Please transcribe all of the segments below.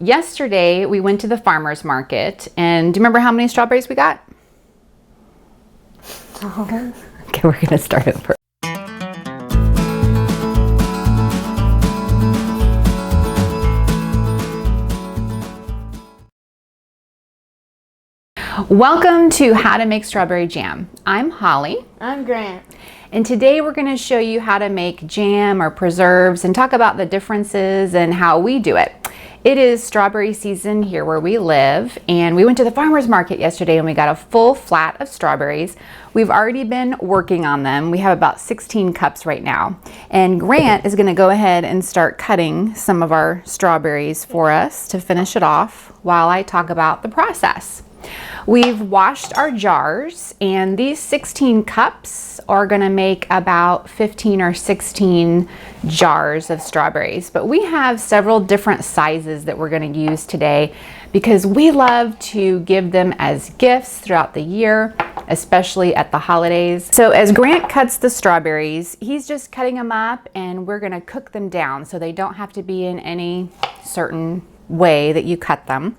Yesterday we went to the farmer's market, and do you remember how many strawberries we got? Okay, we're gonna start over. Welcome to How to Make Strawberry Jam. I'm Holly. I'm Grant. And today we're going to show you how to make jam or preserves and talk about the differences and how we do it. It is strawberry season here where we live, and we went to the farmer's market yesterday and we got a full flat of strawberries. We've already been working on them. We have about 16 cups right now. And Grant is going to go ahead and start cutting some of our strawberries for us to finish it off while I talk about the process. We've washed our jars, and these 16 cups are going to make about 15 or 16 jars of strawberries. But we have several different sizes that we're going to use today because we love to give them as gifts throughout the year, especially at the holidays. So as Grant cuts the strawberries, he's just cutting them up, and we're going to cook them down so they don't have to be in any certain way that you cut them.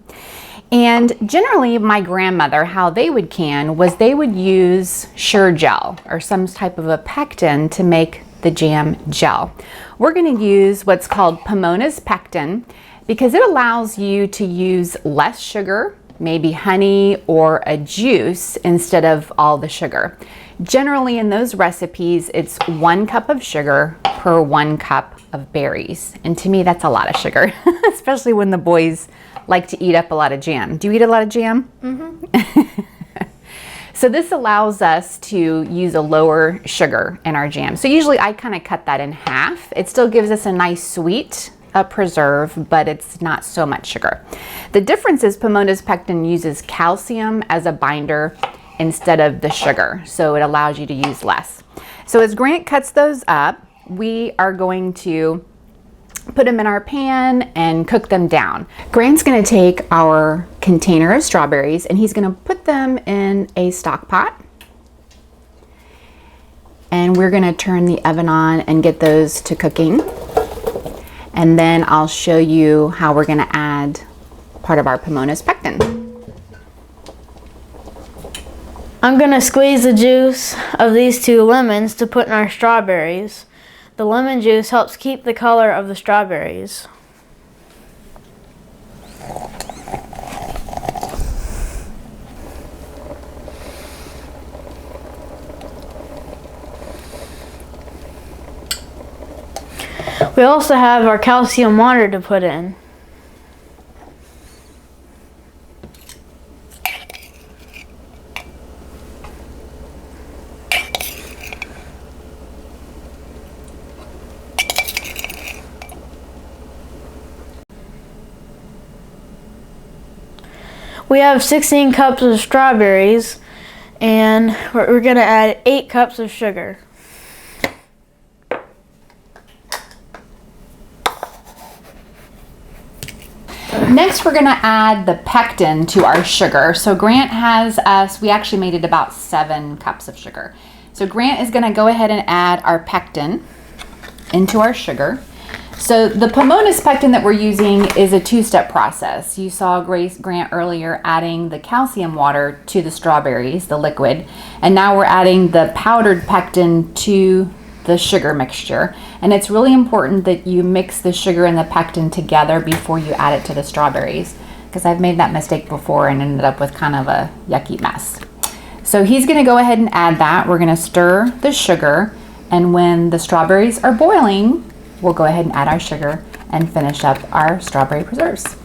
And generally, my grandmother, how they would can was they would use Sure gel or some type of a pectin to make the jam gel. We're going to use what's called Pomona's pectin because it allows you to use less sugar, maybe honey or a juice instead of all the sugar. Generally, in those recipes, it's 1 cup of sugar per 1 cup of berries. And to me, that's a lot of sugar, especially when the boys like to eat up a lot of jam. Do you eat a lot of jam? Mm-hmm. So this allows us to use a lower sugar in our jam. So usually I kind of cut that in half. It still gives us a nice sweet preserve, but it's not so much sugar. The difference is Pomona's pectin uses calcium as a binder instead of the sugar. So it allows you to use less. So as Grant cuts those up, we are going to put them in our pan and cook them down. Grant's going to take our container of strawberries and he's going to put them in a stock pot. And we're going to turn the oven on and get those to cooking. And then I'll show you how we're going to add part of our Pomona's pectin. I'm going to squeeze the juice of these 2 lemons to put in our strawberries. The lemon juice helps keep the color of the strawberries. We also have our calcium water to put in. We have 16 cups of strawberries, and we're going to add 8 cups of sugar. Next, we're going to add the pectin to our sugar. So Grant has us, we actually made it about 7 cups of sugar. So Grant is going to go ahead and add our pectin into our sugar. So the Pomona's pectin that we're using is a 2-step process. You saw Grant earlier adding the calcium water to the strawberries, the liquid, and now we're adding the powdered pectin to the sugar mixture. And it's really important that you mix the sugar and the pectin together before you add it to the strawberries, because I've made that mistake before and ended up with kind of a yucky mess. So he's going to go ahead and add that. We're going to stir the sugar, and when the strawberries are boiling, we'll go ahead and add our sugar and finish up our strawberry preserves.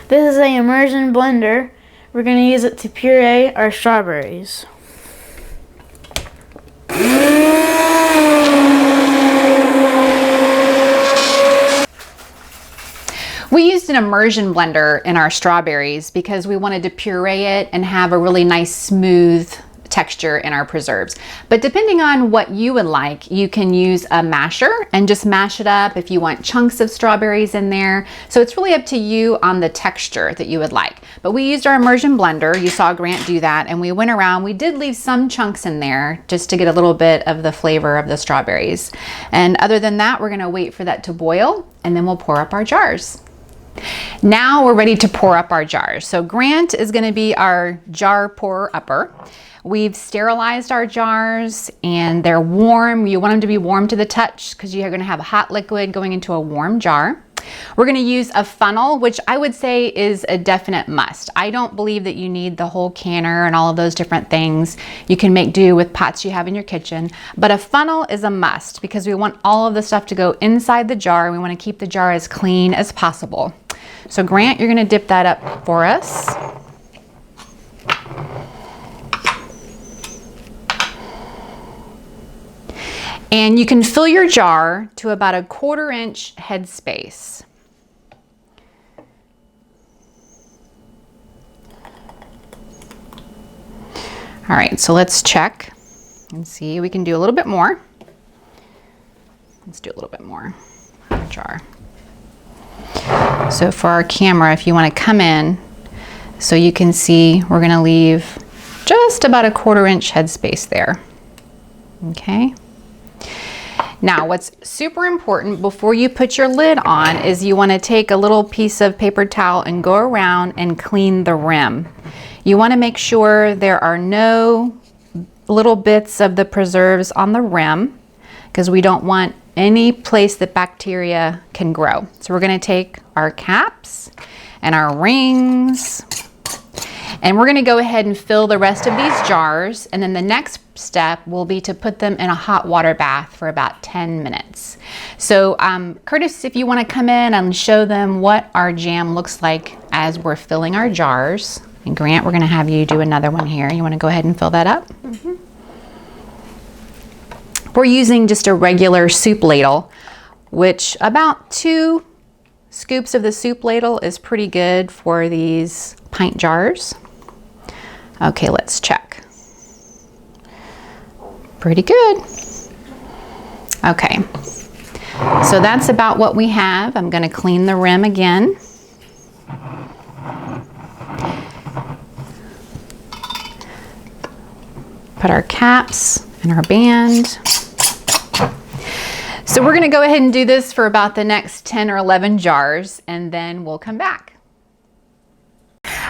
This is an immersion blender. We're going to use it to puree our strawberries. We used an immersion blender in our strawberries because we wanted to puree it and have a really nice smooth texture in our preserves. But depending on what you would like, you can use a masher and just mash it up if you want chunks of strawberries in there. So it's really up to you on the texture that you would like. But we used our immersion blender. You saw Grant do that, and we went around. We did leave some chunks in there just to get a little bit of the flavor of the strawberries. And other than that, we're gonna wait for that to boil, and then we'll pour up our jars. Now we're ready to pour up our jars. So Grant is gonna be our jar pour upper. We've sterilized our jars and they're warm. You want them to be warm to the touch because you're gonna have a hot liquid going into a warm jar. We're gonna use a funnel, which I would say is a definite must. I don't believe that you need the whole canner and all of those different things. You can make do with pots you have in your kitchen, but a funnel is a must because we want all of the stuff to go inside the jar. We wanna keep the jar as clean as possible. So Grant, you're gonna dip that up for us. And you can fill your jar to about a 1/4 inch head space. All right, so let's check and see. We can do a little bit more. Let's do a little bit more on our jar. So for our camera, if you want to come in, so you can see, we're going to leave just about a 1/4 inch head space there. Okay. Now, what's super important before you put your lid on is you want to take a little piece of paper towel and go around and clean the rim. You want to make sure there are no little bits of the preserves on the rim because we don't want any place that bacteria can grow. So we're going to take our caps and our rings, and we're going to go ahead and fill the rest of these jars, and then the next step will be to put them in a hot water bath for about 10 minutes. So Curtis, if you want to come in and show them what our jam looks like as we're filling our jars. And Grant, we're going to have you do another one here. You want to go ahead and fill that up? Mm-hmm. We're using just a regular soup ladle, which about 2 scoops of the soup ladle is pretty good for these pint jars. Okay, let's check. Pretty good. Okay, so that's about what we have. I'm going to clean the rim again. Put our caps and our band. So we're going to go ahead and do this for about the next 10 or 11 jars, and then we'll come back.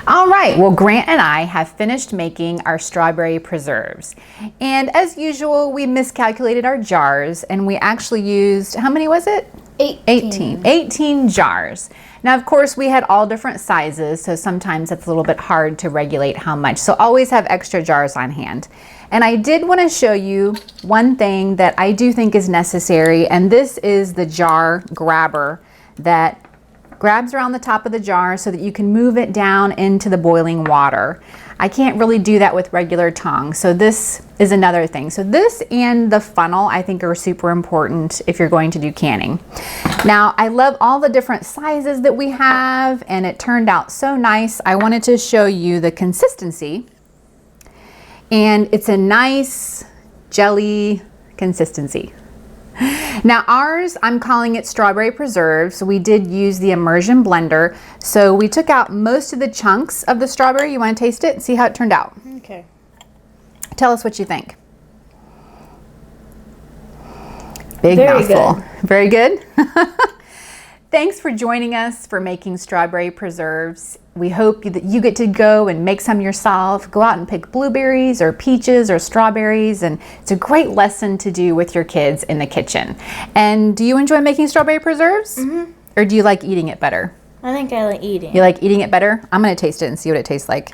All right, well, Grant and I have finished making our strawberry preserves. And as usual, we miscalculated our jars, and we actually used, how many was it? 18 jars. Now, of course, we had all different sizes, so sometimes it's a little bit hard to regulate how much. So always have extra jars on hand. And I did want to show you one thing that I do think is necessary, and this is the jar grabber that grabs around the top of the jar so that you can move it down into the boiling water. I can't really do that with regular tongs, so this is another thing. So this and the funnel I think are super important if you're going to do canning. Now, I love all the different sizes that we have, and it turned out so nice. I wanted to show you the consistency, and it's a nice jelly consistency. Now ours, I'm calling it strawberry preserve. So we did use the immersion blender. So we took out most of the chunks of the strawberry. You want to taste it and see how it turned out? Okay. Tell us what you think. Big Very mouthful. good. Very good. Thanks for joining us for making strawberry preserves. We hope that you get to go and make some yourself. Go out and pick blueberries or peaches or strawberries, and it's a great lesson to do with your kids in the kitchen. And do you enjoy making strawberry preserves? Mm-hmm. Or do you like eating it better? I think I like eating. You like eating it better? I'm gonna taste it and see what it tastes like.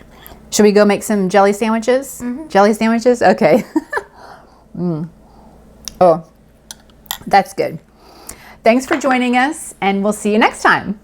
Should we go make some jelly sandwiches? Mm-hmm. Jelly sandwiches? Okay. Oh, that's good. Thanks for joining us, and we'll see you next time.